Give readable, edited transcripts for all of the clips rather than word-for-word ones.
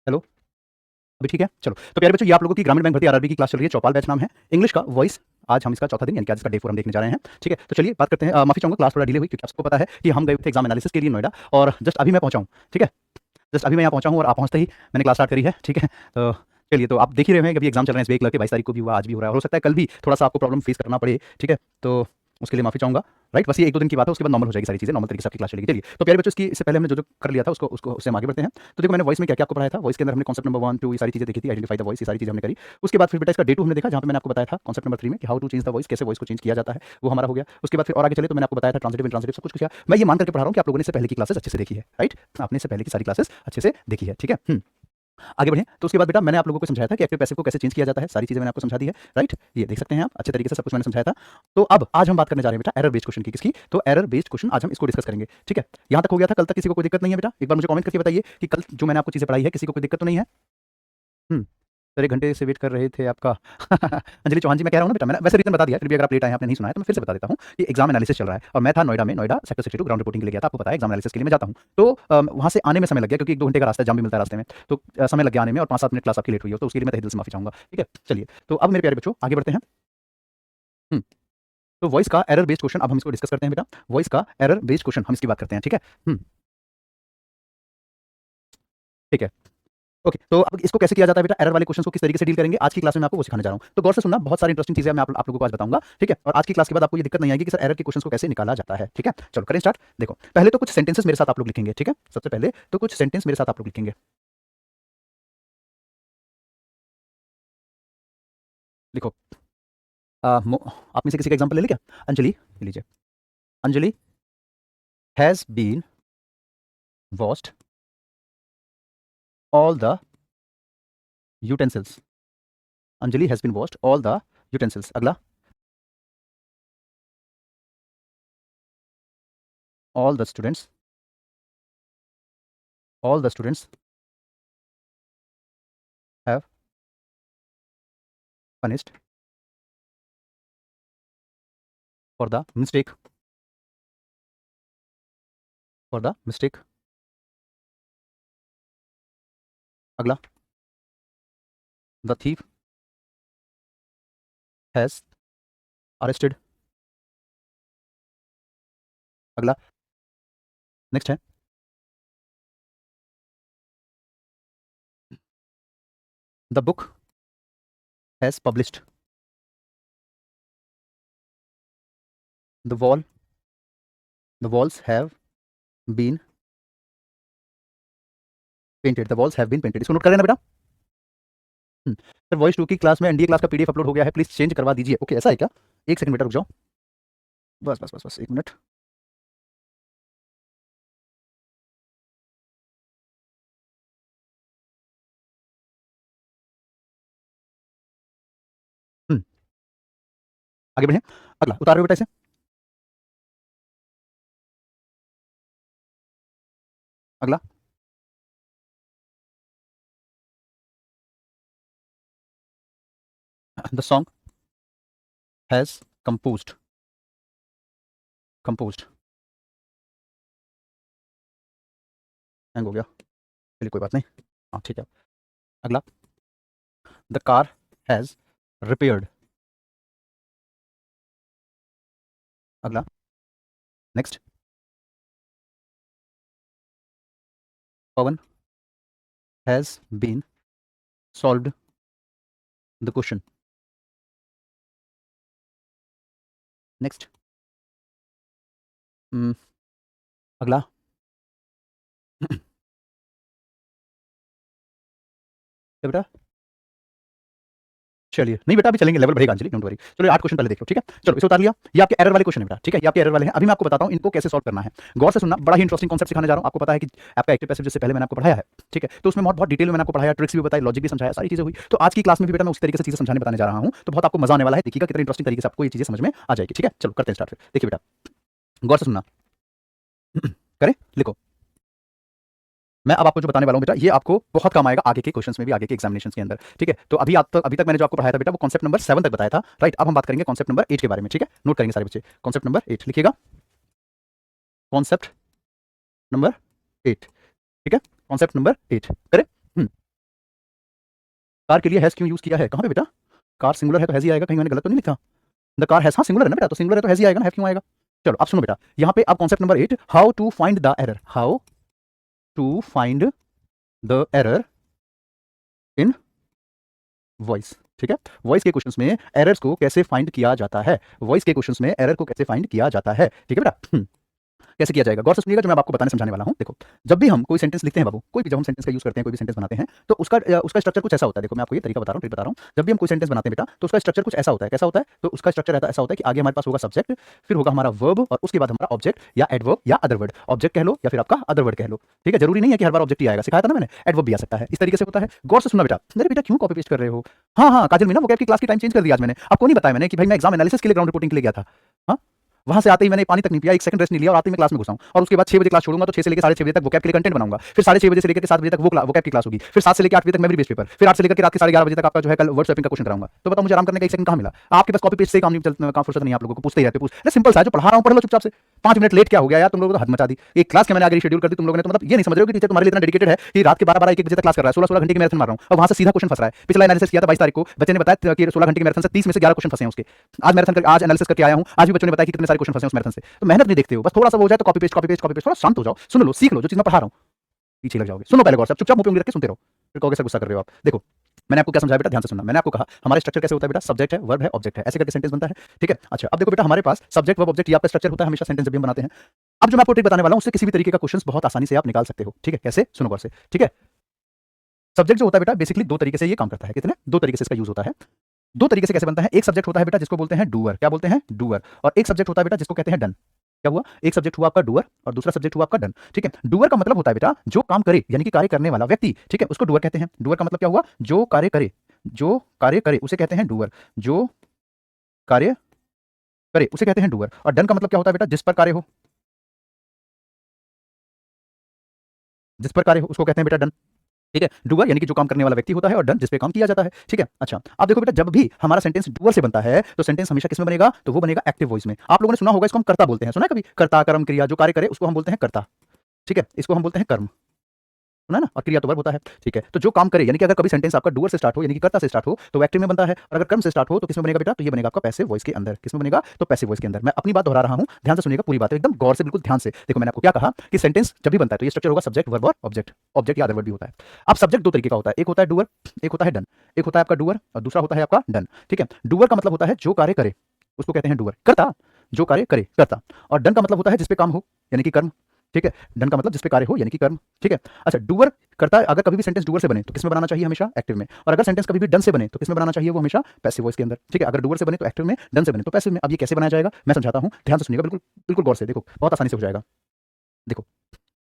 Hello, अभी ठीक है? चलो, तो प्यारे बच्चों ये आप लोगों की ग्रामीण बैंक भर्ती आरआरबी की क्लास चल रही है, चौपाल बैच नाम है, इंग्लिश का वॉइस। आज हम इसका चौथा दिन यानी कि आज इसका डे 4 हम देखने जा रहे हैं, ठीक है? तो चलिए बात करते हैं। माफ़ी चाहूँगा क्लास थोड़ा डिले हुई क्योंकि आपको पता है कि हम गए थे एग्जाम एनालिसिस के लिए नोएडा और जस्ट अभी मैं पहुँचा हूँ, ठीक है? जस्ट अभी मैं यहाँ पहुँचा हूँ और आप पहुँचते ही मैंने क्लास स्टार्ट करी है, ठीक है? तो चलिए, तो आप देख ही रहे हैं कि अभी एग्जाम चल रहे हैं, एसबीआई क्लर्क के 22 तारीख को भी हुआ, आज भी हो रहा है, हो सकता है कल भी थोड़ा-सा आपको प्रॉब्लम फेस करना पड़े, ठीक है? तो उसके लिए माफ़ी चाहूँगा, राइट? बस ये 1-2 दिन की बात है, उसके बाद नॉर्मल हो जाएगी सारी चीज़ें, नॉर्मल तरीके से आपकी क्लास चलेगी। चलिए, तो प्यारे बच्चों इसकी इससे पहले हमने जो-जो कर लिया था उसको उसको उससे हम आगे बढ़ते हैं। तो देखो मैंने वॉइस में क्या-क्या आपको पढ़ाया था, वॉइस के अंदर हमने कॉन्सेप्ट नंबर 1, 2 ये सारी चीज़ें देखी थी, आइडेंटिफाई द वॉइस ये सारी चीज़ें हमने करी। उसके बाद फिर बेटा इसका डे 2 हमने देखा जहाँ पे मैंने आपको बताया था कॉन्सेप्ट नंबर 3 में कि how to change the voice, कैसे वॉइस को चेंज किया जाता है, वो हमारा हो गया। उसके बाद फिर और आगे चले तो मैंने आपको बताया था ट्रांजिटिव, इंट्रांजिटिव सब कुछ किया। मैं ये मान करके पढ़ा रहा हूँ कि आप लोगों ने इससे पहले की क्लासेस अच्छे से देखी है, राइट? आपने इससे पहले की सारी क्लासेस अच्छे से देखी है, ठीक है? आगे बढ़ें तो उसके बाद बेटा मैंने आप लोगों को समझाया था कि एक्टिव पैसिव को कैसे चेंज किया जाता है, सारी चीजें मैंने आपको समझा दी है, राइट? ये देख सकते हैं आप अच्छे तरीके से सब कुछ मैंने समझाया था। तो अब आज हम बात करने जा रहे हैं बेटा एरर बेस्ड क्वेश्चन की, किसकी? तो एरर बेस्ड क्वेश्चन आज हम इसको डिस्कस करेंगे, ठीक है? यहां तक हो गया था, कल तक किसी को कोई दिक्कत नहीं है बेटा? एक बार मुझे कमेंट करके बताइए कि कल जो मैंने आपको चीजें पढ़ाई है किसी को कोई दिक्कत तो नहीं है? हम्म सर 1 घंटे से वेट कर रहे थे आपका। अंजलि चौहान जी, मैं कह रहा हूँ ना बेटा, मैंने वैसे रीजन बता दिया, फिर भी अगर आप लेट आए हैं आपने नहीं सुना है तो मैं फिर से बता देता हूँ कि एग्जाम एनालिसिस चल रहा है और मैं था नोएडा में, नोएडा सेक्टर 62 ग्राउंड रिपोर्टिंग के लिए गया था। आपको पता है एग्जाम एनालिसिस के लिए मैं जाता हूँ, तो वहाँ से आने में समय लग गया क्योंकि 1-2 घंटे का रास्ता है, जाम भी मिलता है रास्ते में, तो समय लग गया आने में और 5-7 मिनट क्लास आपकी लेट हुई हो, तो उसके लिए मैं तहे दिल से माफी चाहूंगा, ठीक है? चलिए, तो अब मेरे प्यारे बच्चों आगे बढ़ते हैं। हम्म, तो वॉइस का एरर बेस्ड क्वेश्चन अब हम इसको डिस्कस करते हैं बेटा। वॉइस का एरर बेस्ड क्वेश्चन हम इसकी बात करते हैं, ठीक है? हम्म, ठीक है। ओके, तो अब इसको कैसे किया जाता है बेटा, एरर वाले क्वेश्चंस को किस तरीके से डील करेंगे, आज की क्लास में मैं आपको वो सिखाने जा रहा हूं। तो गौर से सुनना, बहुत सारी इंटरेस्टिंग चीजें मैं आप लोगों को आज बताऊंगा, ठीक है? और आज की क्लास के बाद आपको ये दिक्कत नहीं आएगी कि सर एरर के क्वेश्चंस को कैसे निकाला जाता है, ठीक है? चलो करें स्टार्ट। देखो पहले तो कुछ सेंटेंसेस मेरे साथ आप लोग लिखेंगे, ठीक है? सबसे पहले तो कुछ सेंटेंस मेरे साथ आप लोग लिखेंगे, लिखो। आप में से किसी का एग्जाम्पल ले ले क्या? अंजलि, ले लीजिए। Anjali has been washed all the utensils. Anjali has been washed all the utensils. अगला, all the students, all the students have punished for the mistake, for the mistake. अगला, the thief has arrested. अगला, next है, the book has published. The walls have been painted. The walls have been painted. इसको note कर लेना बेटा। Sir voice 2 की class में NDA class का पीडीएफ अपलोड हो गया है, प्लीज चेंज करवा दीजिए। ओके, ऐसा है क्या? एक सेकंड बेटा रुक जाओ, बस बस बस बस 1 मिनट। हम्म, आगे बढ़े। अगला उतार रहे हो बेटा इसे। अगला, the song has composed. Composed hang हो गया, चलिए कोई बात नहीं, हाँ ठीक है। अगला, द कार हैज रिपेयर्ड। अगला, next, Pawan has been solved the question. Next, अगला, क्या बेटा? चलिए, नहीं बेटा अभी चलेंगे, लेवल बढ़ेगा अंजलि, डोंट वरी। चलो 8 क्वेश्चन पहले देख लो, ठीक है? चलो इसे उतार लिया, ये आपके एरर वाले क्वेश्चन है बेटा, ठीक है? ये आपके एरर वाले हैं, अभी मैं आपको बताता हूं इनको कैसे सॉल्व करना है। गौर से सुनना, बड़ा ही इंटरेस्टिंग कॉन्सेप्ट सिखाने जा रहा हूं। आपको पता है कि आपका एक्टिव पैसिव जिससे पहले मैंने आपको पढ़ाया है, ठीक है? तो उसमें बहुत बहुत डिटेल में मैंने आपको पढ़ाया, ट्रिक्स भी बताई, लॉजिक भी समझाया, सारी चीजें हुई। तो आज की क्लास में भी बेटा मैं उसी तरीके से चीजें समझाने बताने जा रहा हूं, तो बहुत आपको मजा आने वाला है, देखिएगा कितनी इंटरेस्टिंग तरीके से आपको ये चीजें समझ में आ जाएगी, ठीक है? चलो करते हैं स्टार्ट फिर। देखिए बेटा, गौर से सुनना। करें, लिखो। मैं अब आपको जो बताने वाला हूं बेटा, ये आपको बहुत काम आएगा आगे के क्वेश्चंस में भी, आगे के एग्जामिनेशंस के अंदर, ठीक है? तो अभी तक मैंने जो आपको पढ़ाया था बेटा वो कॉन्सेप्ट नंबर 7 तक बताया था, राइट? अब हम बात करेंगे कॉन्सेप्ट नंबर 8 के बारे में, ठीक है? नोट करेंगे सारे बच्चे, कॉन्सेप्ट नंबर 8 लिखिएगा। कॉन्सेप्ट नंबर 8, ठीक है? कॉन्सेप्ट नंबर 8 करें। कार के लिए हैज क्यों यूज किया है? कहाँ पे बेटा? कार सिंगुलर है तो हैज ही आएगा, कहीं मैंने गलत तो नहीं लिखा? द कार हैज, हाँ सिंगुलर है ना बेटा, तो सिंगुलर है तो हैज ही आएगा ना, हैव क्यों आएगा? चलो अब सुनो बेटा, यहाँ पे अब concept number 8, how to find the error, how to find the error in voice. ठीक है, वॉइस के क्वेश्चंस में एरर्स को कैसे फाइंड किया जाता है, वॉइस के क्वेश्चंस में एरर को कैसे फाइंड किया जाता है। ठीक है बेटा, कैसे किया जाएगा, गौर से सुनिएगा जो मैं आपको बताने समझाने वाला हूं। देखो, जब भी हम कोई सेंटेंस लिखते हैं बाबू, कोई भी जब हम सेंटेंस का यूज करते हैं, कोई भी सेंटेंस बनाते हैं, तो उसका स्ट्रक्चर कुछ ऐसा होता है। देखो मैं आपको ये तरीका बता रहा हूं, ट्रिक बता रहा हूं। जब भी हम कोई सेंटेंस बनाते हैं बेटा, तो उसका स्ट्रक्चर कुछ ऐसा होता है। कैसा होता है? तो उसका स्ट्रक्चर ऐसा होता है कि आगे हमारे पास होगा सब्जेक्ट, फिर होगा हमारा वर्ब, और उसके बाद हमारा ऑब्जेक्ट या एडवर्ब या अदर वर्ड। ऑब्जेक्ट कह लो या फिर आपका अदर वर्ड कह लो। ठीक है, जरूरी नहीं है कि हर बार ऑब्जेक्ट ही आएगा, सिखाया था ना मैंने, एडवर्ब भी आ सकता है। इस तरीके से होता है। गौर से सुनना बेटा। मेरे बेटा क्यों कॉपी पेस्ट कर रहे हो? हाँ हाँ काजल मीना, वो की क्लास की टाइम चेंज कर दिया आज मैंने। आपको नहीं बताया मैंने कि भाई मैं एग्जाम एनालिसिस के लिए ग्राउंड रिपोर्टिंग के लिए गया था। हाँ, वहां से आते ही मैंने पानी तक नहीं पिया, एक सेकंड रेस्ट नहीं लिया, और आते ही मैं क्लास में घुसा हूं। और उसके बाद 6 बजे क्लास छोड़ूंगा, तो 6 से लेकर 6:30 बजे तक वोकैब के लिए कंटेंट बनाऊंगा। फिर 6:30 बजे से लेकर 7 बजे तक वो वोकैब की क्लास होगी। फिर 7 से लेकर 8 बजे तक मेमोरी बेस्ड पेपर, फिर 8 से लेकर रात के 11:30 बजे तक आपका जो है कल वर्ड स्वैपिंग का क्वेश्चन कराऊंगा। तो बताओ मुझे आराम करने का एक सेकंड कहां मिला? आपके पास कॉपी पेस्ट से काम नहीं चलता, काम फुर्सत नहीं, आप लोगों को पूछते ही रहते। अरे सिंपल सा है, जो पढ़ा रहा हूं पढ़ लो चुपचाप से। 5 मिनट लेट क्या हो गया यार, तुम लोगों ने तो हद मचा दी। एक क्लास के मैंने आगे शेड्यूल कर दी तुम लोगों ने, तो मतलब ये नहीं समझ रहे हो कि टीचर तुम्हारे लिए इतना डेडिकेटेड है कि रात के 12-12 1 बजे तक क्लास कर रहा है, 16-16 घंटे की मैराथन मार रहा हूं, और वहां से सीधा क्वेश्चन फंस रहा है। पिछला एनालिसिस किया था 22 तारीख को, बच्चे ने बताया कि 16 घंटे की मैराथन से 30 में से 11 क्वेश्चन फंसे हैं उसके। आज एनालिसिस करके आया हूं, आज भी बच्चों ने बताया कि कितने सारे क्वेश्चन फंसे हैं उस मैराथन से। तो मेहनत नहीं देखते हो, बस थोड़ा सा हो जाए तो copy paste copy paste copy paste. थोड़ा शांत हो जाओ, सुन लो, सीख लो जो चीज मैं पढ़ा रहा हूं, पीछे लग जाओगे। सुनो पहले गौर से, चुपचाप मुंह पे उंगली रख के सुनते रहो, फिर कहोगे सर गुस्सा कर रहे हो आप। देखो मैंने आपको क्या समझाया बेटा, ध्यान से सुनना। मैंने आपको कहा हमारा स्ट्रक्चर कैसे होता है बेटा, सब्जेक्ट है, वर्ब है, ऑब्जेक्ट है, ऐसे करके सेंटेंस बनता है। ठीक है, अच्छा अब देखो बेटा, हमारे पास सब्जेक्ट वर्ब ऑब्जेक्ट, ये आपका स्ट्रक्चर होता है हमेशा सेंटेंस जब भी हम बनाते हैं। अब जो मैं आपको ट्रिक बताने वाला हूं, उससे किसी भी तरीके का क्वेश्चन बहुत आसानी से आप निकाल सकते हो। ठीक है, कैसे? सुनो गौर से। ठीक है, सब्जेक्ट जो होता है बेटा बेसिकली 2 तरीके से ये काम करता है। कितने? 2 तरीके से इसका यूज होता है। 2 तरीके से कैसे बनता है? एक सब्जेक्ट होता है बेटा जिसको बोलते हैं डूअर, क्या बोलते हैं? डूअर। और एक सब्जेक्ट होता है बेटा जिसको कहते हैं डन। क्या हुआ? एक सब्जेक्ट हुआ आपका डूअर और दूसरा सब्जेक्ट हुआ आपका डन। ठीक है, डूअर का मतलब होता है बेटा जो काम करे, यानी कि कार्य करने वाला व्यक्ति। ठीक है, उसको डूअर कहते हैं। डूअर का मतलब क्या हुआ? जो कार्य करे, जो कार्य करे उसे कहते हैं डूअर, जो कार्य करे उसे कहते हैं डूअर। और डन का मतलब क्या होता है बेटा? जिस पर कार्य हो, जिस पर कार्य हो उसको कहते हैं बेटा डन। ठीक है, डूअर यानी कि जो काम करने वाला व्यक्ति होता है, और डन जिस पे काम किया जाता है। ठीक है, अच्छा अब देखो बेटा, जब भी हमारा सेंटेंस डूअर से बनता है तो सेंटेंस हमेशा किस में बनेगा? तो वो बनेगा एक्टिव वॉइस में। आप लोगों ने सुना होगा, इसको हम कर्ता बोलते हैं। सुना है कभी? कर्ता, कर्म, क्रिया, जो कार्य करे उसको हम बोलते हैं कर्ता। ठीक है, इसको हम बोलते हैं कर्म। सुना है ना? और क्रिया तो वर्ब होता है। ठीक है, तो जो काम करे, यानी कि अगर कभी सेंटेंस आपका डूअर से स्टार्ट हो, यानी कि कर्ता से स्टार्ट हो, तो वो एक्टिव में बनता है। और अगर कर्म से स्टार्ट हो तो किसमें बनेगा बेटा? तो ये बनेगा आपका पैसिव वॉइस के अंदर। किसमें बनेगा? तो पैसिव वॉइस के अंदर। मैं अपनी बात दोहरा रहा हूं, ध्यान से सुनिएगा पूरी बात, एकदम गौर से, बिल्कुल ध्यान से। देखो मैंने आपको क्या कहा कि सेंटेंस जब भी बनता है तो ये स्ट्रक्चर होगा सब्जेक्ट, वर्ब और ऑब्जेक्ट। ऑब्जेक्ट या अदर वर्ड भी होता है। अब सब्जेक्ट 2 तरीके का होता है, एक होता है डूअर, एक होता है डन। एक होता है आपका डूअर और दूसरा होता है आपका डन। ठीक है, डूअर का मतलब होता है जो कार्य करे उसको कहते हैं डूअर, कर्ता, जो कार्य करे कर्ता। और डन का मतलब होता है जिस पे काम हो, यानी कि कर्म। ठीक है, डन का मतलब जिस पे कार्य हो यानी कि कर्म। ठीक है, अच्छा डूअर करता है, अगर कभी भी सेंटेंस डूअर से बने तो किसमें बनाना चाहिए? हमेशा एक्टिव में। और अगर सेंटेंस कभी भी डन से बने तो किसमें बनाना चाहिए? वो हमेशा पैसिव वॉइस के अंदर। ठीक है, अगर डूअर से बने तो एक्टिव में, डन से बने तो पैसिव में। अब ये कैसे बनाया जाएगा मैं समझाता हूं, ध्यान से सुनिएगा, बिल्कुल बिल्कुल गौर से। देखो बहुत आसानी से हो जाएगा। देखो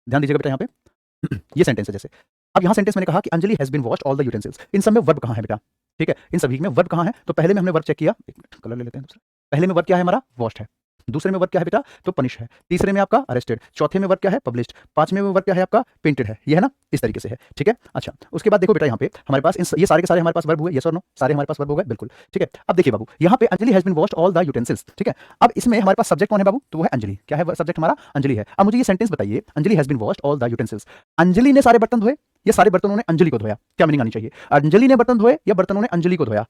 ध्यान दीजिएगा बेटा, यहाँ पे ये सेंटेंस है जैसे। अब यहाँ सेंटेंस मैंने कहा कि Anjali has been washed all the utensils. इन सब में वर्ब कहाँ है बेटा? ठीक है, इन सभी में वर्ब कहाँ है? तो पहले में हमने वर्ब चेक किया, एक मिनट कलर ले लेते हैं दूसरा। पहले में वर्ब क्या है हमारा? वॉश्ड है। दूसरे में वर्ब क्या है बेटा? तो पनिश है। तीसरे में आपका अरेस्टेड। चौथे में वर्ब क्या है? पब्लिश्ड। पांचवें में वर्ब क्या है आपका? पेंटेड है। ये है ना, इस तरीके से है। ठीक है, अच्छा उसके बाद देखो बेटा, यहाँ पे हमारे पास ये सारे के सारे हमारे पास वर्ब हुए, यस और नो, सारे हमारे पास वर्ब हो गए, बिल्कुल। ठीक है, अब देखिए बाबू, यहाँ पे Anjali has been washed all the utensils. ठीक है, अब इसमें हमारे पास सब्जेक्ट कौन है बाबू? तो वो है अंजलि। क्या है सब्जेक्ट हमारा? अंजलि है। अब मुझे ये सेंटेंस बताइए, Anjali has been washed all the utensils. Anjali ने सारे बर्तन धोए, ये सारे बर्तनों ने अंजलि को धोया। क्या मीनिंग आनी चाहिए? अंजलि ने बर्तन धोए या बर्तनों ने अंजलि को धोया?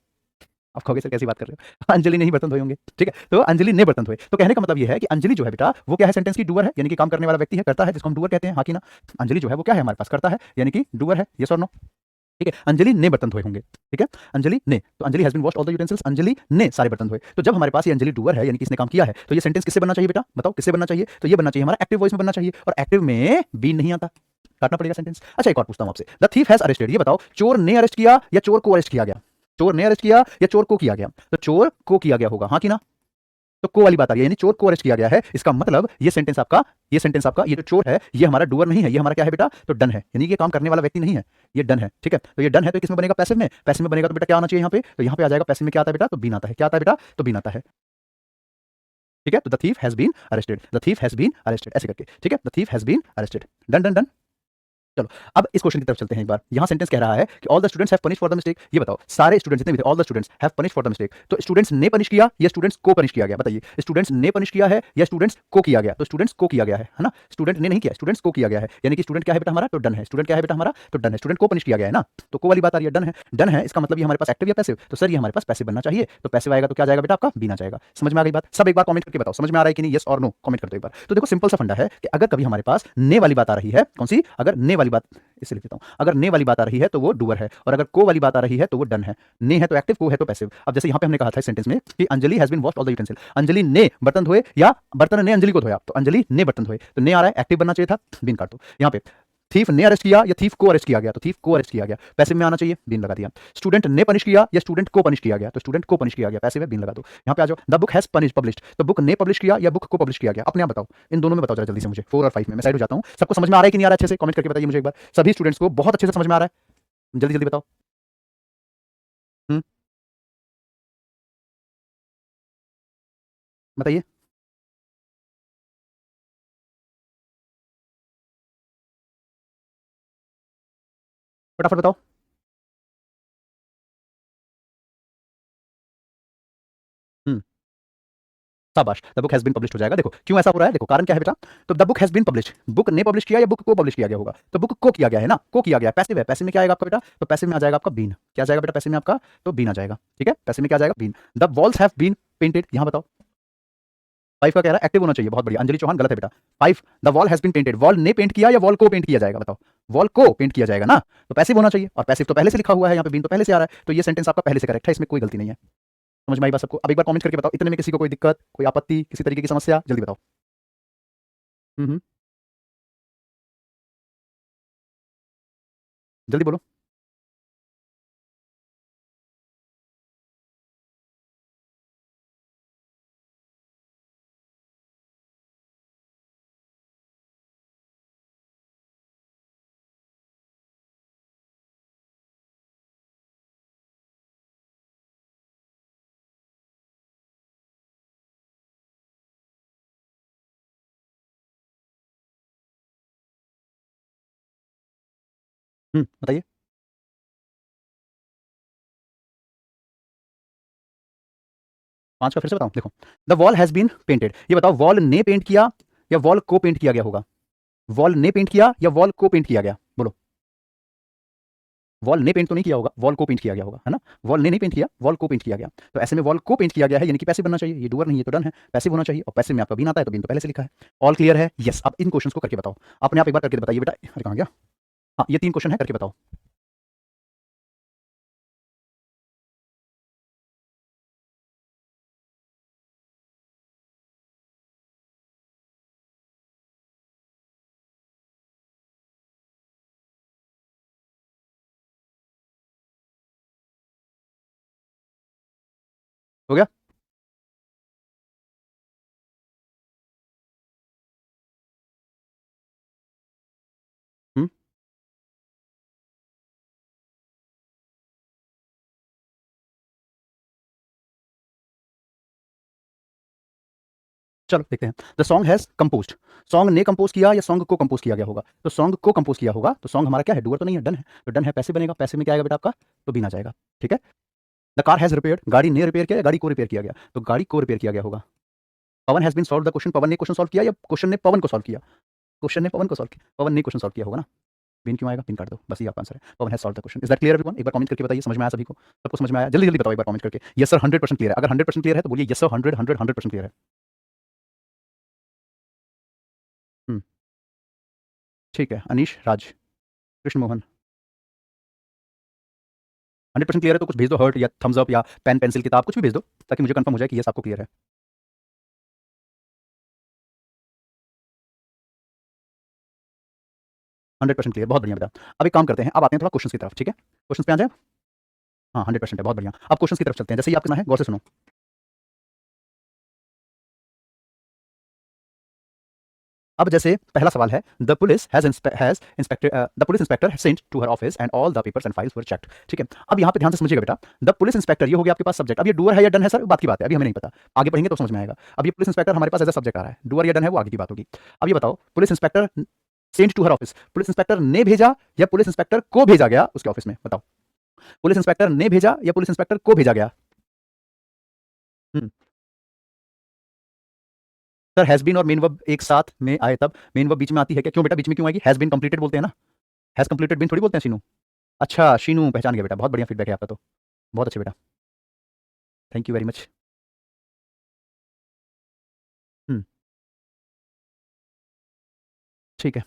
आप कहोगे सर कैसी बात कर रहे हो, अंजलि ने ही बर्तन धोए होंगे। ठीक है, तो अंजलि ने बर्तन धोए, तो कहने का मतलब ये है कि अंजलि जो है बेटा वो क्या है? सेंटेंस की डूअर है, यानी कि काम करने वाला व्यक्ति है, करता है, जिसको हम डूअर कहते हैं। हाँ कि ना? अंजलि जो है वो क्या है हमारे पास? करता है, यानी कि डूअर है। यस और नो? ठीक है, अंजलि ने बर्तन धोए होंगे। ठीक है, अंजलि ने, तो Anjali has been washed all the utensils, Anjali ने सारे बर्तन धोए। तो जब हमारे पास ये अंजलि डूअर है, यानी कि इसने काम किया है, तो ये सेंटेंस किससे बनना चाहिए बेटा? बताओ किससे बनना चाहिए? तो ये बनना चाहिए हमारा एक्टिव वॉइस में बनना चाहिए, और एक्टिव में बीन नहीं आता, काटना पड़ेगा सेंटेंस। अच्छा एक और पूछता हूं आपसे, द थीफ हैज अरेस्टेड। ये बताओ चोर ने अरेस्ट किया या चोर को अरेस्ट किया गया? चोर ने अरेस्ट किया या चोर को किया गया? तो चोर को किया गया होगा, हाँ कि ना? तो को वाली बात आ रही है, यानी चोर को अरेस्ट किया गया है। इसका मतलब ये सेंटेंस आपका, ये जो चोर है ये हमारा डूअर नहीं है, ये हमारा क्या है बेटा? तो डन है, यानी ये काम करने वाला व्यक्ति नहीं है, ये डन है। ठीक है, तो ये डन है तो किसमें बनेगा? पैसिव में। पैसिव में बनेगा तो बेटा क्या आना चाहिए यहाँ पे? तो यहाँ पे आ जाएगा पैसिव में क्या आता है बेटा? तो बीन आता है। क्या आता है बेटा? तो बीन आता है। ठीक है, तो the thief has been arrested, the thief has been arrested, ऐसे करके। ठीक है, the thief has been arrested. Done done done. चलो अब इस क्वेश्चन की तरफ चलते हैं एक बार। यहाँ सेंटेंस कह रहा है कि all the students have punish for the mistake. ये बताओ सारे स्टूडेंट्स जितने भी थे, all the students have punish for the mistake. तो स्टूडेंट्स ने पनिश किया या स्टूडेंट्स को पनिश किया गया? बताइए, स्टूडेंट्स ने पनिश किया है या स्टूडेंट्स को किया गया? तो स्टूडेंट्स को किया गया है ना, स्टूडेंट ने नहीं किया, स्टूडेंट्स को किया गया है। यानी कि स्टूडेंट क्या है बेटा हमारा? तो डन है। स्टूडेंट क्या है बेटा हमारा? तो डन है। स्टूडेंट को पनिश किया गया है ना, तो को वाली बात आ रही है, डन है। डन है इसका मतलब ये हमारे पास एक्टिव या पैसिव? तो सर ये हमारे पास पैसिव बनना चाहिए, तो पैसिव आएगा तो क्या जाएगा बेटा आपका? बीना जाएगा। समझ में आ गई बात? सब एक बार कमेंट करके बताओ समझ में आ रहा है कि नहीं, यस और नो कमेंट कर दो एक बार। तो देखो सिंपल सा फंडा है कि अगर कभी हमारे पास ने वाली बात आ रही है, कौन सी? अगर ने वाली बात, इसे लिख देता हूं, अगर ने वाली बात आ रही है तो वो डूअर है, और अगर को वाली बात आ रही है तो वो डन है। ने है तो एक्टिव, को है तो पैसिव। अब जैसे यहां पे हमने कहा था इस सेंटेंस में कि Anjali has been washed all the utensil. Anjali ने बर्तन धोए या बर्तन ने अंजलि को धोया, तो अंजलि ने बर्तन धोए, तो ने आ रहा है, एक्टिव बनना चाहिए था, बीन काट दो। यहां पे थीफ ने अरेस्ट किया या थीफ को अरेस्ट किया गया, तो थीफ को अरेस्ट किया गया, पैसिव में आना चाहिए, बीन लगा दिया। स्टूडेंट ने पनिश किया या स्टूडेंट को पनिश किया गया, तो स्टूडेंट को पनिश किया गया, पैसिव है, बीन लगा दो। यहां पे आ जाओ, the book has punish published, तो बुक ने पब्लिश किया या बुक को पब्लिश किया गया? अपने आप बताओ, इन दोनों में बताओ जरा जल्दी से मुझे, 4 और 5 में। मैं साइड हो जाता हूं, सबको समझ में आ रहा है कि नहीं आ रहा है? अच्छे से कमेंट करके बताइए मुझे एक बार, सभी स्टूडेंट्स को बहुत अच्छे से समझ में आ रहा है? जल्दी जल्दी बताओ। बताइए फटाफट बताओ। हम्म, शाबाश, the book has been published हो जाएगा। देखो क्यों ऐसा हो रहा है, देखो कारण क्या है बेटा। तो the book has been published, book ने पब्लिश किया या बुक को पब्लिश किया गया होगा? तो बुक को किया गया है ना, को किया गया, पैसिव है, पैसिव में क्या आएगा आपका बेटा? तो पैसिव में आ जाएगा आपका बीन। क्या जाएगा बेटा पैसिव में आपका? तो बीन आ जाएगा, ठीक है, पैसिव में क्या जाएगा? Been. The walls have been painted, यहां बताओ। 5 का कह रहा है एक्टिव होना चाहिए, बहुत बढ़िया अंजलि चौहान, गलत है बेटा। 5, the wall has been painted, wall ने पेंट किया या वॉल को पेंट किया जाएगा? बताओ, वॉल को पेंट किया जाएगा ना, तो पैसिव होना चाहिए, और पैसिव तो पहले से लिखा हुआ है, यहाँ पे बीन तो पहले से आ रहा है, तो ये सेंटेंस आपका पहले से करेक्ट है, इसमें कोई गलती नहीं है। समझ में आई बात सबको? अब एक बार कमेंट करके बताओ, इतने में किसी को कोई दिक्कत, कोई आपत्ति, किसी तरीके की समस्या, जल्दी बताओ। हम्म, जल्दी बोलो। बताइए। 5 का फिर से बताऊं, देखो, the wall has been painted, ये बताओ वॉल ने पेंट किया या वॉल को पेंट किया गया होगा? वॉल ने पेंट किया या वॉल को पेंट किया गया? बोलो। वॉल ने पेंट तो नहीं किया होगा, वॉल को पेंट किया गया होगा, है ना। वॉल ने नहीं पेंट किया, वॉल को पेंट किया गया, तो ऐसे में वॉल को पेंट किया गया है, यानी कि पैसिव बनना चाहिए, ये डूअर नहीं है तो डन है, पैसिव होना चाहिए, और पैसिव में आपका बीन आता है, तो बीन तो पहले से लिखा है। ऑल क्लियर है? यस। अब इन क्वेश्चंस को करके बताओ, अपने आप एक बार करके बताइए बेटा। अरे कहाँ गया? हाँ, ये 3 क्वेश्चन है, करके बताओ। हो गया? हम्म, चलो देखते हैं। The song has composed, song ने कंपोज किया या सॉन्ग को कंपोज किया गया होगा? तो सॉन्ग को कंपोज किया होगा, तो सॉन्ग हमारा क्या है? डूअर तो नहीं है, डन है, तो डन है, पैसिव बनेगा, पैसिव में क्या आएगा बेटा आपका? तो बीन आ जाएगा, ठीक है। द कार हैज रिपेयर्ड, गाड़ी ने रिपेयर किया या गाड़ी को रिपेयर किया गया? तो गाड़ी को रिपेयर किया गया होगा। Pawan has been solve the question, Pawan ने क्वेश्चन सॉल्व किया या क्वेश्चन ने पवन को सॉल्व किया? क्वेश्चन ने पवन को सॉल्व किया, पवन ने क्वेश्चन सॉल्व किया होगा ना। बीन क्यों आएगा? बीन काट दो, बस ये आपका आंसर है, Pawan has solve the question. Is that clear everyone? एक बार कमेंट करके बताइए, समझ में आया सभी को? सबको समझ में आया? जल्दी जल्दी बताओ एक बार कमेंट करके, यस सर 100% क्लियर है। अगर 100% क्लियर है तो बोलिए यस सर, 100% क्लियर है। हम्म, ठीक है, अनीश राज, कृष्ण मोहन, 100% क्लियर है तो कुछ भेज दो, हर्ट या थम्स अप या पेन पेंसिल किताब कुछ भी भेज दो, ताकि मुझे कंफर्म हो जाए कि यस आपको क्लियर है। 100% क्लियर, बहुत बढ़िया बेटा। अब एक काम करते हैं, अब आते हैं थोड़ा क्वेश्चन की तरफ, ठीक है, क्वेश्चन पे आ जाए। हाँ 100% है, बहुत बढ़िया। अब क्वेश्चन की तरफ चलते हैं, जैसे ही आपके सुना है गौर से सुनो। अब जैसे पहला सवाल है, the police has inspected, the police inspector sent to her office and all the papers and files were checked, ठीक है। अब यहाँ पे ध्यान से समझिएगा बेटा, द पुलिस इंस्पेक्टर, ये हो गया आपके पास सब्जेक्ट। अब ये डूअर है या डन है सर, बात की बात है, अभी हमें नहीं पता, आगे पढ़ेंगे तो समझ में आएगा। अब ये पुलिस इंस्पेक्टर हमारे पास एज अ सब्जेक्ट आ रहा है, डूअर या डन है वो आगे की बात होगी। अब ये बताओ, police inspector sent to her office, police inspector ने भेजा या पुलिस इंस्पेक्टर को भेजा गया उसके ऑफिस में, बताओ। पुलिस इंस्पेक्टर ने भेजा या पुलिस इंस्पेक्टर को भेजा गया। हम्म सर हैज बीन और मेन वर्ब एक साथ में आए तब मेन वर्ब बीच में आती है क्या? क्यों बेटा बीच में क्यों आएगी? हैज बीन कंप्लीटेड बोलते हैं ना, हैज कंप्लीटेड बीन थोड़ी बोलते हैं शीनू। अच्छा शीनू पहचान गया बेटा, बहुत बढ़िया फीडबैक है आपका तो, बहुत अच्छे बेटा, थैंक यू वेरी मच। हम्म ठीक है।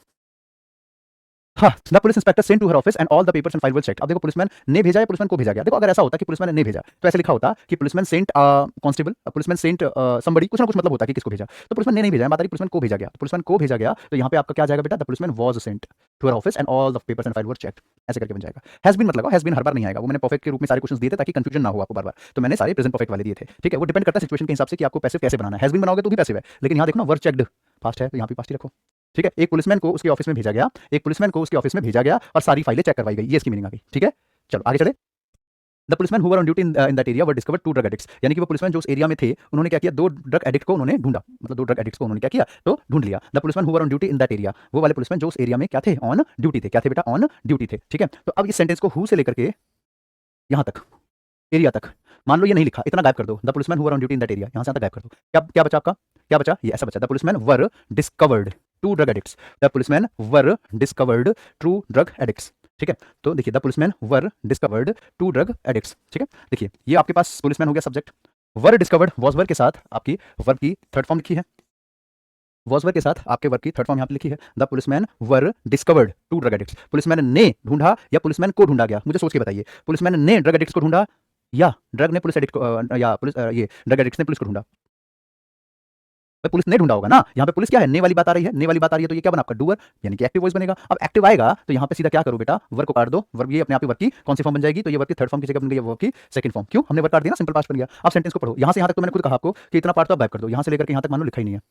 हाँ, the police inspector sent to her office and all the papers and file were checked. अब देखो पुलिसमैन ने भेजा या पुलिसमैन को भेजा गया। देखो अगर ऐसा होता कि पुलिसमैन ने भेजा तो ऐसे लिखा होता कि policeman sent constable, policeman sent somebody, कुछ ना कुछ मतलब होता कि किसको भेजा। तो पुलिसमैन ने नहीं भेजा, बात आ रही पुलिसमैन को भेजा गया। पुलिसमैन को भेजा गया तो यहाँ पे आपका क्या आ जाएगा बेटा? The policeman was sent to her office and all the papers and file were checked, ऐसे करके बन जाएगा। हैज बीन मतलब हैज बीन हर बार नहीं आएगा, वो मैंने परफेक्ट के रूप में सारे क्वेश्चंस दिए थे ताकि कंफ्यूजन ना हो आपको बार बार, तो मैंने सारे प्रेजेंट परफेक्ट वाले दिए थे। ठीक है, वो डिपेंड करता है सिचुएशन के हिसाब से कि आपको पैसिव कैसे बनाना है। हैज बीन बनाओगे तो भी पैसिव है, लेकिन यहाँ देखो ना वर्ब चेक्ड फास्ट है तो यहाँ पे पास्ट ही रखो। ठीक है, एक पुलिसमैन को उसके ऑफिस में भेजा गया, एक पुलिसमैन को उसके ऑफिस में भेजा गया और सारी फाइलें चेक करवाई गई, ये इसकी मीनिंग आ गई। ठीक है, चलो आगे चले। The policeman who were on duty in that area were discovered two drug addicts, यानी कि वो पुलिसमैन जो उस एरिया में थे उन्होंने क्या किया? दो ड्रग एडिक्ट को उन्होंने ढूंढा, मतलब दो ड्रग एडिक्ट्स को उन्होंने क्या किया? तो ढूंढ लिया। The policeman who were on duty in that area, वो वाले पुलिसमैन जो उस एरिया में क्या थे? ऑन ड्यूटी थे। क्या थे बेटा? ऑन ड्यूटी थे। ठीक है, तो अब इस सेंटेंस को हु से लेकर के यहाँ तक, एरिया तक, मान लो ये नहीं लिखा, इतना गायब कर दो। The policeman who were on duty in that area, यहाँ से यहाँ तक गायब कर दो। क्या क्या बचा आपका? क्या बचा? ये ऐसा बचा, the policeman were discovered two drug addicts, the policeman were discovered two drug addicts. ठीक है, तो देखिए the policeman were discovered two drug addicts. ठीक है, देखिए ये आपके पास पुलिसमैन हो गया subject, were discovered was verb के साथ आपकी वर्ब की थर्ड फॉर्म लिखी है, वॉज वर्ब के साथ आपके वर्ब की थर्ड फॉर्म यहाँ पे लिखी है। The policeman were discovered two drug addicts, policeman ने ढूंढा या पुलिसमैन को ढूंढा गया? मुझे सोच के बताइए, पुलिसमैन ने ड्रग एडिक्ट्स को ढूंढा या ड्रग ने पुलिस एडिक्ट को या पुलिस ये ड्रग एडिक्ट्स ने पुलिस को ढूंढा? भाई पुलिस ने ढूंढा होगा ना, यहाँ पे पुलिस क्या है? ने वाली बात आ रही है, ने वाली बात आ रही है तो ये क्या बना आपका? डूअर, यानी कि एक्टिव वॉइस बनेगा। अब एक्टिव आएगा तो यहाँ पे सीधा क्या करो बेटा? वर्ब को काट दो, वर्ब ये अपने आप ही वर्ब की कौन सी फॉर्म बन जाएगी? तो ये वर्ब की थर्ड फॉर्म की जगह बन गई, वर्ब की सेकंड फॉर्म। क्यों? हमने वर्ब काट दिया ना, सिंपल पास्ट बन गया। अब सेंटेंस को पढ़ो, यहाँ से यहाँ तक तो मैंने खुद कहा आपको कि इतना पार्ट तो आप बैक कर दो, यहाँ से लेकर के यहाँ तक मान लो लिखा ही नहीं है,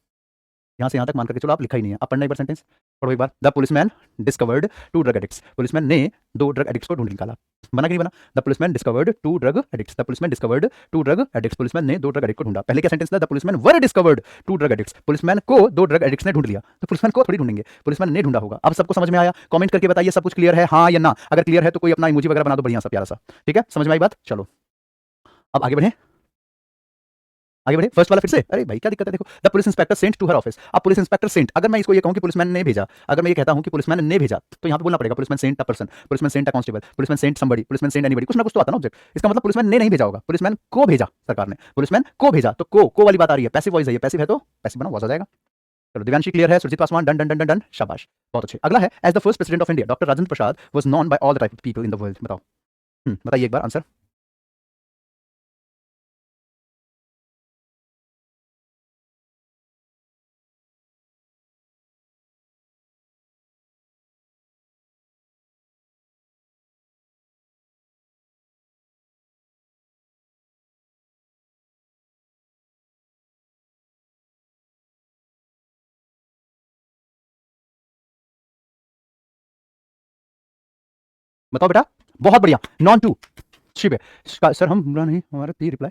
यहाँ से यहाँ तक मान करके चलो आप लिखा ही नहीं है। अब पढ़ना एक बार सेंटेंस, पढ़ो एक बार। The policeman discovered two drug addicts, policeman ने दो ड्रग एडिक्ट्स को ढूंढ निकाला। बना कि नहीं बना? The policeman discovered two drug addicts, the policeman discovered two drug addicts, policeman ने दो ड्रग एडिक्ट को ढूंढा। पहले क्या सेंटेंस था? The policeman were discovered two drug addicts, policeman को दो ड्रग एडिक्ट्स ने ढूंढ लिया। तो पुलिसमैन को थोड़ी ढूंढेंगे, पुलिसमैन ने ढूंढा होगा। अब सबको समझ में आया? कमेंट करके बताइए सब कुछ क्लियर है, हाँ या ना। अगर क्लियर है तो कोई अपना इमोजी वगैरह बना दो बढ़िया सा प्यारा सा। ठीक है, समझ में आई बात? चलो अब आगे बढ़े, आगे बढ़े। फर्स्ट वाला फिर से, अरे भाई क्या दिक्कत है? देखो the police inspector sent to her office, अब पुलिस इंस्पेक्टर सेंट, अगर मैं इसको ये कहूं कि पुलिसमैन ने भेजा, अगर मैं ये कहता हूं कि पुलिसमैन ने भेजा तो यहां पे बोलना पड़ेगा policeman sent a person, policeman sent a constable, policeman sent somebody, policeman sent anybody, कुछ ना कुछ तो आता ना ऑब्जेक्ट। इसका मतलब पुलिसमैन ने नहीं भेजा होगा, पुलिसमैन को भेजा सरकार ने, पुलिसमैन को भेजा। तो को वाली बात आ रही है, पैसिव वॉइस है, ये पैसिव है तो पैसिव बना वॉज आ जाएगा। चलो दिव्यांशी क्लियर है, Surjeet Paswan done done done done done, शाबाश, बहुत अच्छे। अगला है as the first president of India doctor Rajendra Prasad was known by all the type of people in the world, बताओ। बताइए एक बार आंसर। बताओ बेटा, बहुत बढ़िया, नॉन टू शिप है। सर हम बुरा नहीं, हमारा भी रिप्लाई,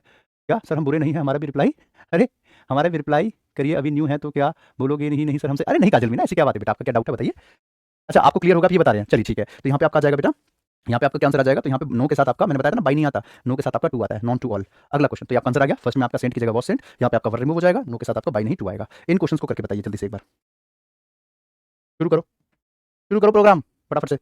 क्या सर हम बुरे नहीं है, हमारा भी रिप्लाई? अरे हमारा भी रिप्लाई करिए, अभी न्यू है तो क्या बोलोगे? नहीं नहीं सर हमसे, अरे नहीं काजल मीना, ऐसी क्या बात है बेटा, आपका क्या डाउट है बताइए। अच्छा आपको क्लियर होगा आप ये बता रहे हैं, चलिए ठीक है। तो यहाँ पे आपका आ जाएगा बेटा, यहाँ पे आपका क्या आंसर आ जाएगा? तो यहाँ पे नो के साथ आपका, मैंने बताया था ना बाई नहीं आता, नो के साथ आपका टू आता है, नॉन टू ऑल। अगला क्वेश्चन, तो आपका आंसर आ गया। फर्स्ट में आपका सेंट की जगह वॉज सेंट, यहाँ पे आपका वर रिमूव हो जाएगा, नो के साथ आपका बाई नहीं टू आएगा। इन क्वेश्चन को करके बताइए जल्दी से एक बार, शुरू करो, शुरू करो प्रोग्राम फटाफट से।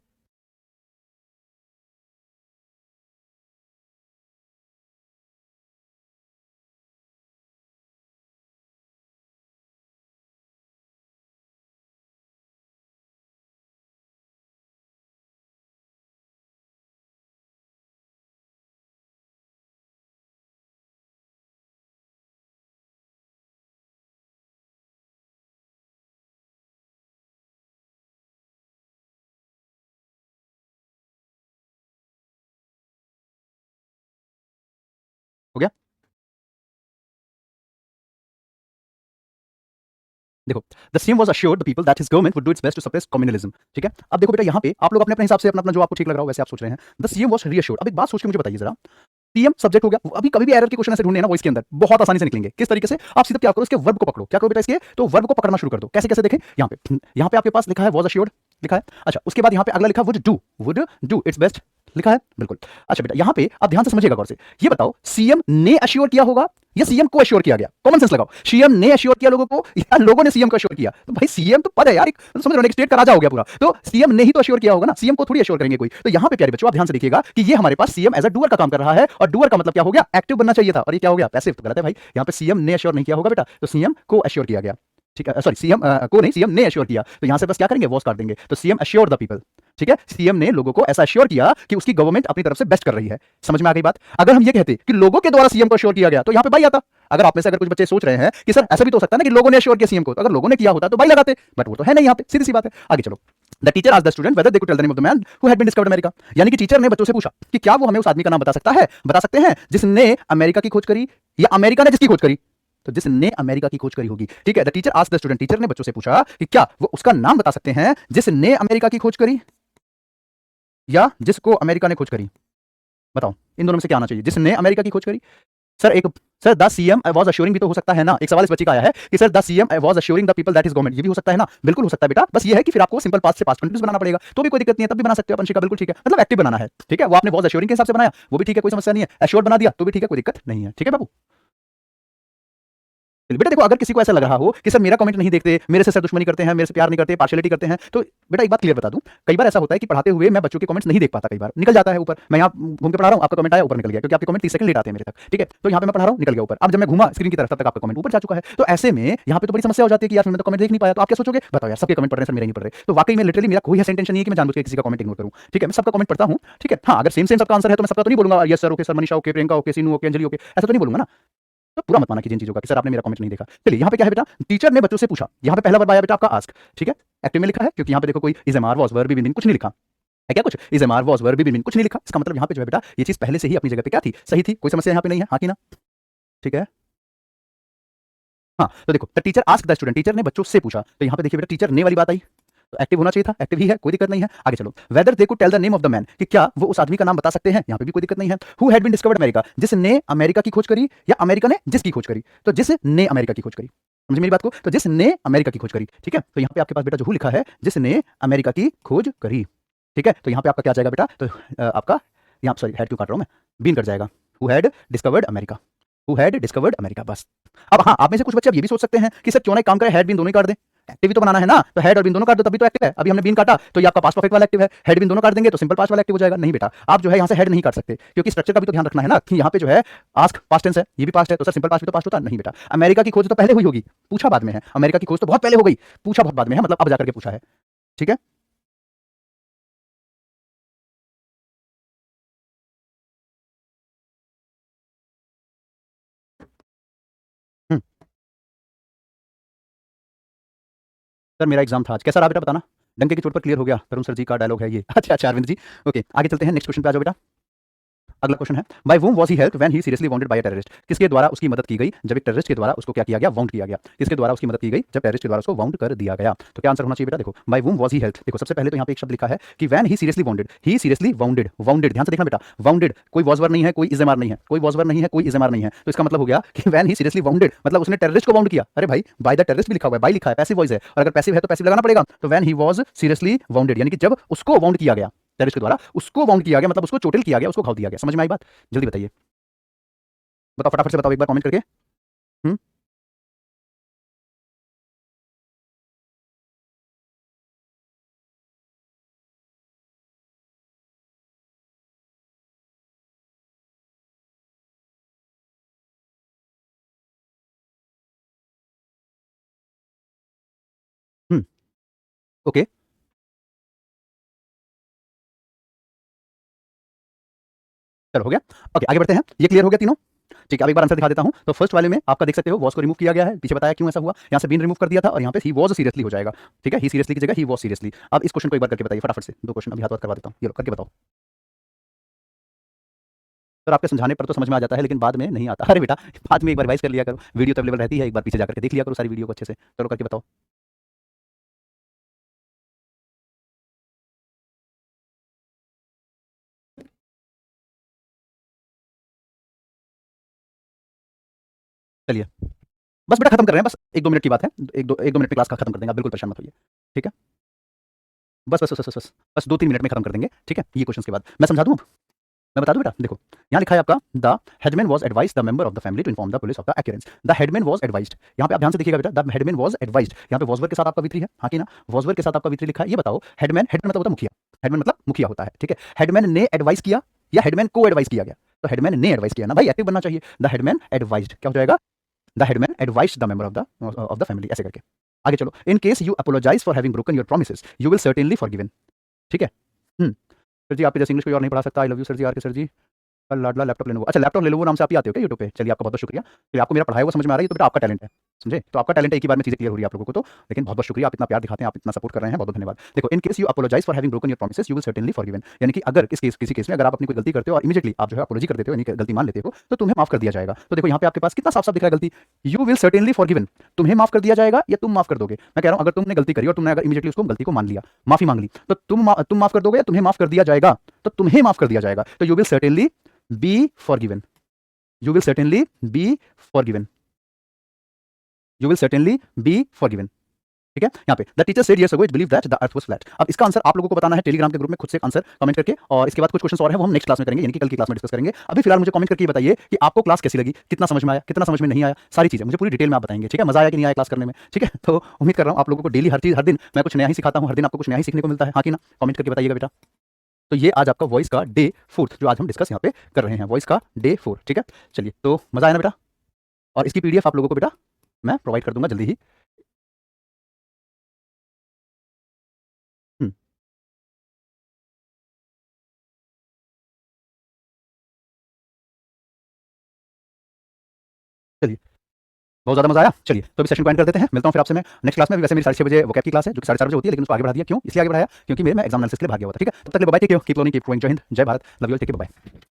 हो गया? देखो the CM was assured the people that his government would do its best to suppress communalism. ठीक है, अब देखो बेटा यहाँ पे आप लोग अपने अपने हिसाब से अपना अपना जो आपको ठीक लग रहा हो वैसे आप सोच रहे हैं। The CM was reassured. अब एक बात सोच के मुझे बताइए जरा, सीएम सब्जेक्ट हो गया। अभी कभी भी एरर के क्वेश्चन ऐसे ढूंढने ना वॉइस के अंदर बहुत आसानी से निकलेंगे। किस तरीके से? आप सीधे क्या करो, इसके वर्ब को पकड़ो। क्या करो बेटा इसके? तो वर्ब को पकड़ना शुरू कर दो। कैसे कैसे देखें? यहाँ पे आपके पास लिखा है वॉज अश्योर्ड लिखा है। अच्छा, उसके बाद यहाँ पे अगला लिखा वुड डू इट्स बेस्ट लिखा है। बिल्कुल। अच्छा बेटा, यहाँ पे आप ध्यान से समझिएगा गौर से। ये बताओ, सीएम ने अश्योर किया होगा या सीएम को अश्योर किया गया? कॉमन सेंस लगाओ। सीएम ने अश्योर किया लोगों को या लोगों ने सीएम को अश्योर किया? तो भाई सीएम तो पद है यार, एक समझ रहे हो, एक स्टेट का राजा हो गया पूरा। तो सीएम ने ही तो अश्योर किया होगा ना, सीएम को थोड़ी अश्योर करेंगे कोई। तो यहाँ पे प्यारे बच्चों आप ध्यान से देखिएगा कि ये हमारे पास सीएम एज अ डूअर का काम कर रहा है, और डूअर का मतलब क्या हो गया? एक्टिव बनना चाहिए था, और ये क्या हो गया? पैसिव। तो गलत है भाई, यहाँ पे सीएम ने अश्योर नहीं किया होगा बेटा, तो सीएम को अश्योर किया गया। ठीक है, सॉरी, सीएम को नहीं, सीएम ने अश्योर किया। तो यहां से बस क्या करेंगे? वॉज काट देंगे। तो सीएम अश्योर द पीपल। ठीक है, सीएम ने लोगों को ऐसा अश्योर किया कि उसकी गवर्नमेंट अपनी तरफ से बेस्ट कर रही है। समझ में आ गई बात? अगर हम ये कहते कि लोगों के द्वारा सीएम को अश्योर किया गया, तो यहां पे बाई आता। अगर आप में से अगर कुछ बच्चे सोच रहे हैं कि सर ऐसा भी तो हो सकता है ना कि लोगों ने अश्योर किया सीएम को, तो अगर लोगों ने किया होता तो बाई लगाते, बट वो तो है नहीं, यहाँ पे सीधी सी बात है। आगे चलो। The teacher asked the student whether they could tell the name of the man who had been discovered America. यानी कि टीचर ने बच्चों से पूछा कि क्या वो हमें उस आदमी का नाम बता सकते हैं जिसने अमेरिका की खोज करी, या अमेरिका ने जिसकी खोज करी? तो जिसने अमेरिका की खोज करी होगी। ठीक है, the teacher asked the student, teacher ने बच्चों से पूछा कि क्या वो उसका नाम बता सकते हैं जिसने अमेरिका की खोज करी या जिसको अमेरिका ने खोज करी? बताओ, इन दोनों में से क्या आना चाहिए? जिसने अमेरिका की खोज करी। सर एक, sir the CM was assuring भी तो हो सकता है ना। एक सवाल इस बच्ची का आया है कि sir the CM was assuring the people that is government, ये भी हो सकता है ना। बिल्कुल हो सकता है बेटा, बस ये है कि फिर आपको सिंपल पास्ट से पास्ट कंटिन्यूस बनाना पड़ेगा, तो भी कोई दिक्कत नहीं है, तब भी बना सकते हो पंशिका, बिल्कुल ठीक है। मतलब एक्टिव बनाना है। ठीक है, वो आपने वाज अश्योरिंग के हिसाब से बनाया, वो भी ठीक है, कोई समस्या नहीं है। एश्योर्ड बना दिया तो भी ठीक है, कोई दिक्कत नहीं है। ठीक है बाबू। बेटा देखो, अगर किसी को ऐसा लग रहा हो कि सर मेरा कमेंट नहीं देखते, मेरे से सर दुश्मनी करते हैं, मेरे से प्यार नहीं करते, पार्शियलिटी करते हैं, तो बेटा एक बात क्लियर बता दूं, कई बार ऐसा होता है कि पढ़ाते हुए मैं बच्चों के कमेंट्स नहीं देख पाता, कई बार निकल जाता है ऊपर। मैं यहाँ घूम के पढ़ा रहा हूँ, आपका कमेंट आया ऊपर निकल गया, क्योंकि आपके कमेंट 30 सेकंड लेट आते हैं मेरे तक। ठीक है, तो यहाँ पे मैं पढ़ा रहा हूँ, निकल गया ऊपर। अब जब मैं घूमा स्क्रीन की तरफ, तब तक आपका कमेंट ऊपर जा चुका है। तो ऐसे में यहाँ पे तो बड़ी समस्या हो जाती है कि यार मैं तो कमेंट देख नहीं पाया। तो आप क्या सोचोगे? बताओ यार, सबके कमेंट पढ़ रहे हैं सर, मेरे नहीं पढ़ रहे। तो वाकई में लिटरली मेरा कोई ऐसा इंटेंशन नहीं है कि मैं जानबूझ के किसी का कमेंट इग्नोर करूं। ठीक है, मैं सबका कमेंट पढ़ता हूं। ठीक है, हाँ, अगर सेम सेम सबका आंसर है तो मैं सबका तो नहीं बोलूंगा yes sir okay sir, Manisha okay, Priyanka okay, Seenu okay, Anjali okay, ऐसा तो नहीं बोलूंगा ना। तो पूरा मत माना कीजिए इन चीजों का कि सर आपने मेरा कमेंट नहीं देखा। चलिए, यहाँ पे क्या है बेटा? टीचर ने बच्चों से पूछा। यहाँ पे पहला वर्ब आया बेटा आपका आस्क। ठीक है, एक्टिव में लिखा है, क्योंकि यहाँ पे देखो कोई is am are was verb be कुछ नहीं लिखा है। क्या कुछ is am are was verb be कुछ नहीं लिखा? इसका मतलब यहाँ पे जो है बेटा, ये चीज पहले से ही अपनी जगह पे क्या थी? सही थी। कोई समस्या यहाँ पे नहीं है, हाँ कि ना? ठीक है, हाँ। तो देखो, the teacher ask the student, teacher ने बच्चों से पूछा। तो यहाँ पे देखिए बेटा, टीचर ने वाली बात आई, तो एक्टिव होना चाहिए था, एक्टिव ही है, कोई दिक्कत नहीं है। आगे चलो, whether they could tell the name of the man, कि क्या वो उस आदमी का नाम बता सकते हैं? यहाँ पे भी कोई दिक्कत नहीं है। Who had been discovered America, जिसने अमेरिका की खोज करी या अमेरिका ने जिसकी खोज करी? तो जिसने अमेरिका की खोज करी। समझ मेरी बात को? तो जिसने अमेरिका की खोज करी। ठीक है, तो यहाँ पे आपके पास बेटा जो हु लिखा है, जिसने अमेरिका की खोज करी। ठीक है, तो यहाँ पे आपका क्या जाएगा बेटा? तो आपका यहाँ, सॉरी हैड क्यों काट रहा हूँ मैं, बीन कट जाएगा। Who had discovered America, who had discovered America, बस। अब हाँ, आप में से कुछ बच्चे अब ये भी सोच सकते हैं कि सर क्यों ना एक काम करें, हैड बीन दोनों ही काट दें। एक्टिव भी तो बनाना है ना, तो हेड और बीन दोनों काट दो, तभी तो एक्टिव है। अभी हमने बीन काटा तो ये आपका पास्ट परफेक्ट वाला एक्टिव है, हेड बीन दोनों काट देंगे तो सिंपल पास्ट वाला एक्टिव हो जाएगा। नहीं बेटा, आप जो है यहाँ से हेड नहीं काट सकते, क्योंकि स्ट्रक्चर का भी तो ध्यान रखना है ना कि यहाँ पे जो है आस्क पास्ट टेंस है, ये भी पास्ट है, तो सर सिंपल पास्ट भी तो पास्ट होता नहीं बेटा। अमेरिका की खोज तो पहले हुई होगी, पूछा बाद में है। अमेरिका की खोज तो बहुत पहले हो गई, पूछा बहुत बाद में है, मतलब अब जाकर के पूछा है। ठीक है, हम्म। सर मेरा एग्जाम था आज, कैसा रहा बेटा बताना? डंके की चोट पर क्लियर हो गया, तरुण सर जी का डायलॉग है ये। अच्छा अच्छा अरविंद जी, ओके आगे चलते हैं, नेक्स्ट क्वेश्चन पे आ जाओ बेटा। अगला क्वेश्चन है, by whom was he helped when he seriously wounded by a terrorist, किसके द्वारा उसकी मदद की गई जब एक टेररिस्ट के द्वारा उसको क्या किया गया? वाउंड किया गया। किसके द्वारा उसकी मदद की गई जब टेररिस्ट के द्वारा उसको वाउंड कर दिया गया? तो क्या आंसर होना चाहिए बेटा? देखो, bye whom was he helped, देखो सबसे पहले तो यहाँ पे एक शब्द लिखा है कि when he seriously bounded, he seriously bounded, bounded ध्यान से देखना बेटा, वाउंडेड, कोई वॉज वर्ब नहीं है, कोई इज एम आर नहीं है, कोई वॉज वर्ब नहीं है, कोई इज एम आर नहीं है। तो इसका मतलब हो गया कि व्हेन ही सीरियसली वाउंडेड, मतलब उसने टेररिस्ट को वाउंड किया। अरे भाई, बाय द टेररिस्ट भी लिखा हुआ है, बाय लिखा है, पैसिव वॉइस है, और अगर पैसिव है तो पैसिव लगाना पड़ेगा। तो when he was seriously bounded, यानी कि जब उसको वाउंड किया गया, टेररिस्ट के द्वारा उसको वाउंड किया गया, मतलब उसको चोटिल किया गया, उसको घाव दिया गया। समझ में आई बात? जल्दी बताइए, बताओ फटाफट से बताओ एक बार कमेंट करके। हम्म, हम्म, ओके, चलो हो गया। ओके आगे बढ़ते हैं, ये क्लियर हो गया तीनों? ठीक है, अब एक बार आंसर दिखा देता हूं। तो फर्स्ट वाले में आपका देख सकते हो वॉज को रिमूव किया गया है, पीछे बताया क्यों ऐसा हुआ। यहाँ से बीन रिमूव कर दिया था और यहाँ पे ही वॉज सीरियसली हो जाएगा। ठीक है, ही सीरियसली की जगह ही वॉज सीरियसली। अब इस क्वेश्चन को एक बार करके बताइए फटाफट से, दो क्वेश्चन अभी हाथ करवा देता हूँ, ये लो करके बताओ। सर आपके समझाने पर तो समझ में आ जाता है, लेकिन बाद में नहीं आता। अरे बेटा, बाद में एक बार रिवाइज कर लिया करो, वीडियो तो अवेलेबल रहती है, एक बार पीछे जाकर के देख लिया करो सारी वीडियो को अच्छे से। चलो करके बताओ। चलिए, बस बेटा खत्म कर रहे हैं, बस 1-2 मिनट की बात है। 1-2 मिनट में क्लास का खत्म कर देंगे, आप बिल्कुल परेशान मत होइए। ठीक है? बस 2-3 मिनट में खत्म कर देंगे। ठीक है? ये क्वेश्चंस के बाद मैं समझा दूँ अब? मैं बता दूं बेटा, देखो यहाँ लिखा है आपका the headman was advised the member of the family to inform the police of the occurrence. The headman was advised, यहाँ पे आप ध्यान से देखिएगा बेटा, द हेडमैन वाज एडवाइज्ड, यहाँ पे वॉज वर्ब के साथ आपका V3 है, हाँ कि ना, वॉज वर्ब के साथ आपका V3 लिखा है। ये बताओ हेडमैन, हेडमैन मतलब होता है मुखिया, हेडमैन मतलब मुखिया होता है। ठीक है? हेडमैन ने एडवाइस किया या हेडमैन को एडवाइस किया गया? तो हेडमैन ने एडवाइस किया ना भाई, एक्टिव बनना चाहिए। द हेडमैन एडवाइज्ड क्या हो जाएगा? The headman advised the member of the family, ऐसे करके आगे चलो। In case you apologize for having broken your promises you will certainly forgiven. ठीक है? सर जी आपके जैसे इंग्लिश कोई और नहीं पढ़ा सकता। I love you sir ji, R K sir ji. कल लाडला लैपटॉप लेनोवो, अच्छा लैपटॉप लेनोवो नाम से आप ही आते हो क्या यूट्यूब पे? चलिए आपका बहुत बहुत शुक्रिया। चलिए आपको मेरा पढ़ाया हुआ समझ में आ रहा है, ये तो बेटा आपका टैलेंट है, समझे? तो आपका टैलेंट है, एक ही बार में चीजें क्लियर हो रही है आप लोगों को तो, लेकिन बहुत बहुत शुक्रिया, आप इतना प्यार दिखाते हैं, आप इतना सपोर्ट कर रहे हैं, बहुत बहुत धन्यवाद। देखो, in case you apologize for having broken your promises you will certainly forgiven, यानी कि अगर किसी केस में अगर आप अपनी कोई गलती करते हो और इमीडिएटली आप जो है अपोलॉजी कर देते हो, यानी कि गलती मान लेते हो, तो तुम्हें माफ कर दिया जाएगा। तो देखो यहाँ पे आपके पास कितना साफ साफ दिख रहा है गलती, यू विल सर्टेनली फॉरगिवन, तुम्हें माफ कर दिया जाएगा या तुम माफ कर दोगे? मैं कह रहा हूँ अगर तुमने गलती करी और तुमने अगर इमीडिएटली उसको गलती को मान लिया, माफी मांग ली, तो तुम माफ कर दोगे या तुम्हें माफ कर दिया जाएगा? तो तुम्हें माफ कर दिया जाएगा, तो you will certainly be forgiven, you will certainly be forgiven, you will certainly be forgiven। ठीक है? यहाँ पे the teacher said years ago it believed that the earth was flat। अब इसका आंसर आप लोगों को बताना है टेलीग्राम के ग्रुप में, खुद से आंसर कमेंट करके, और इसके बाद कुछ क्वेश्चन और हैं वो हम नेक्स्ट क्लास में करेंगे, यानी कि कल की क्लास में डिस्कस करेंगे। अभी फिलहाल मुझे कमेंट करके बताइए कि आपको क्लास कैसी लगी, कितना समझ में आया, कितना समझ में नहीं आया, सारी चीजें मुझे पूरी डिटेल में आप बताएंगे। ठीक है? मजा आया कि नहीं आया क्लास करने में? ठीक है? तो उम्मीद कर रहा हूँ आप लोगों को डेली हर चीज, हर दिन मैं कुछ नया ही सिखाता हूँ, हर दिन आपको कुछ नया ही सीखने को मिलता है, हाँ कि ना? कमेंट करके बताइएगा बेटा। तो ये आज आपका वॉइस का डे 4 जो आज हम डिस्कस यहाँ पे कर रहे हैं, वॉइस का डे 4। ठीक है? चलिए, तो मजा आया ना बेटा? और इसकी पीडीएफ आप लोगों को बेटा मैं प्रोवाइड कर दूंगा जल्दी ही। चलिए, बहुत ज़्यादा मजा आया। चलिए, तो अभी सेशन को एंड कर देते हैं, मिलता हूँ फिर आपसे मैं नेक्स्ट क्लास में। वैसे मेरी 6:30 बजे वोकैब की क्लास है जो कि 4:30 बजे होती है, लेकिन उसको आगे बढ़ा दिया। क्यों इसलिए आगे बढ़ाया? क्योंकि मैं एग्जाम एनालिसिस के लिए भाग गया हुआ था। ठीक है? तब तक के लिए bye, take care, keep learning, keep growing. जय हिंद, जय Bharat, love you all, take care, bye.